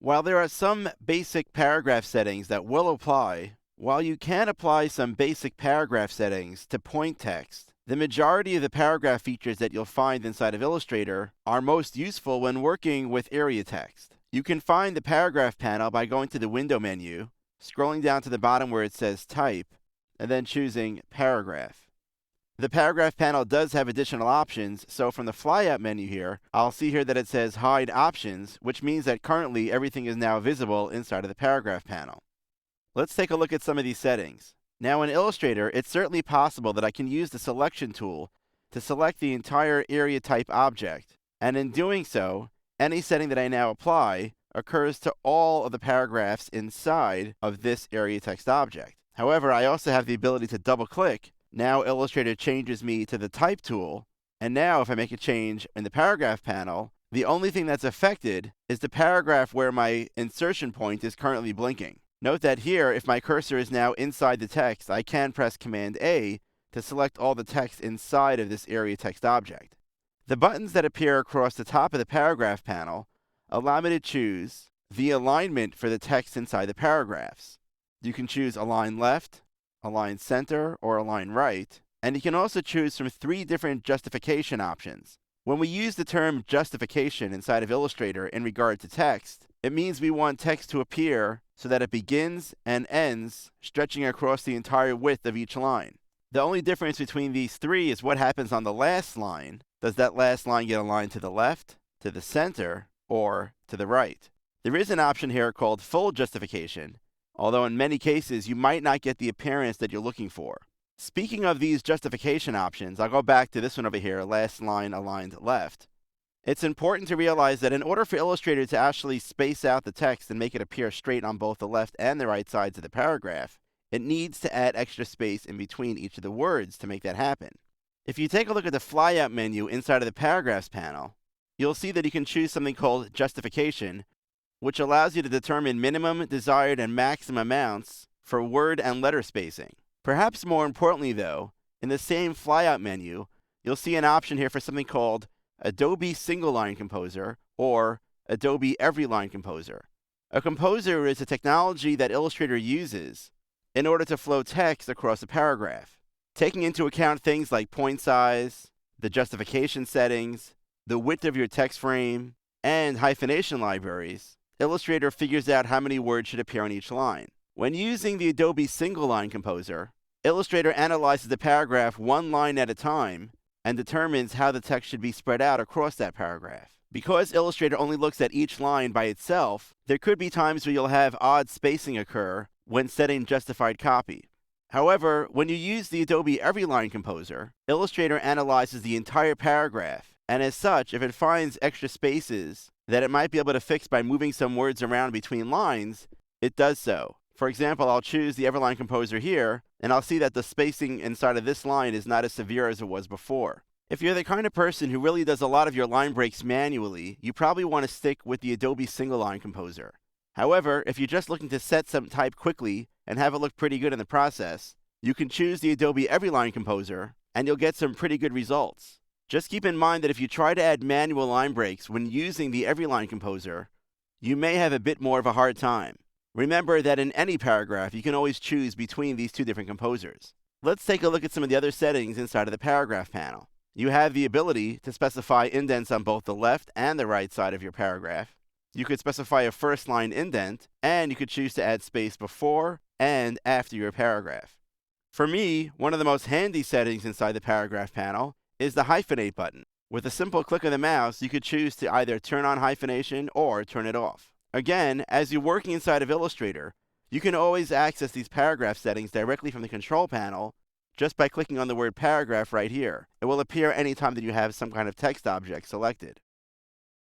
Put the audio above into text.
While there are some basic paragraph settings that will apply, while you can apply some basic paragraph settings to point text, the majority of the paragraph features that you'll find inside of Illustrator are most useful when working with area text. You can find the paragraph panel by going to the window menu, scrolling down to the bottom where it says Type, and then choosing Paragraph. The paragraph panel does have additional options, so from the flyout menu here, I'll see here that it says Hide Options, which means that currently everything is now visible inside of the paragraph panel. Let's take a look at some of these settings. Now in Illustrator, it's certainly possible that I can use the Selection tool to select the entire area type object, and in doing so, any setting that I now apply occurs to all of the paragraphs inside of this area text object. However, I also have the ability to double-click. Now Illustrator changes me to the Type tool, and now if I make a change in the paragraph panel, the only thing that's affected is the paragraph where my insertion point is currently blinking. Note that here, if my cursor is now inside the text, I can press Command A to select all the text inside of this area text object. The buttons that appear across the top of the paragraph panel allow me to choose the alignment for the text inside the paragraphs. You can choose Align Left, Align Center, or Align Right, and you can also choose from 3 different justification options. When we use the term justification inside of Illustrator in regard to text, it means we want text to appear so that it begins and ends stretching across the entire width of each line. The only difference between these 3 is what happens on the last line. Does that last line get aligned to the left, to the center, or to the right? There is an option here called Full Justification, although in many cases you might not get the appearance that you're looking for. Speaking of these justification options, I'll go back to this one over here, Last Line Aligned Left. It's important to realize that in order for Illustrator to actually space out the text and make it appear straight on both the left and the right sides of the paragraph, it needs to add extra space in between each of the words to make that happen. If you take a look at the flyout menu inside of the Paragraphs panel, you'll see that you can choose something called Justification, which allows you to determine minimum, desired, and maximum amounts for word and letter spacing. Perhaps more importantly though, in the same flyout menu, you'll see an option here for something called Adobe Single Line Composer or Adobe Every Line Composer. A composer is a technology that Illustrator uses in order to flow text across a paragraph, taking into account things like point size, the justification settings, the width of your text frame, and hyphenation libraries. Illustrator figures out how many words should appear on each line. When using the Adobe Single Line Composer, Illustrator analyzes the paragraph one line at a time and determines how the text should be spread out across that paragraph. Because Illustrator only looks at each line by itself, there could be times where you'll have odd spacing occur when setting justified copy. However, when you use the Adobe Every Line Composer, Illustrator analyzes the entire paragraph, and as such, if it finds extra spaces that it might be able to fix by moving some words around between lines, it does so. For example, I'll choose the Everline Composer here, and I'll see that the spacing inside of this line is not as severe as it was before. If you're the kind of person who really does a lot of your line breaks manually, you probably want to stick with the Adobe Single Line Composer. However, if you're just looking to set some type quickly and have it look pretty good in the process, you can choose the Adobe Every Line Composer, and you'll get some pretty good results. Just keep in mind that if you try to add manual line breaks when using the Every Line Composer, you may have a bit more of a hard time. Remember that in any paragraph, you can always choose between these 2 different composers. Let's take a look at some of the other settings inside of the paragraph panel. You have the ability to specify indents on both the left and the right side of your paragraph. You could specify a first line indent, and you could choose to add space before and after your paragraph. For me, one of the most handy settings inside the paragraph panel is the hyphenate button. With a simple click of the mouse, you could choose to either turn on hyphenation or turn it off. Again, as you're working inside of Illustrator, you can always access these paragraph settings directly from the control panel just by clicking on the word paragraph right here. It will appear anytime that you have some kind of text object selected.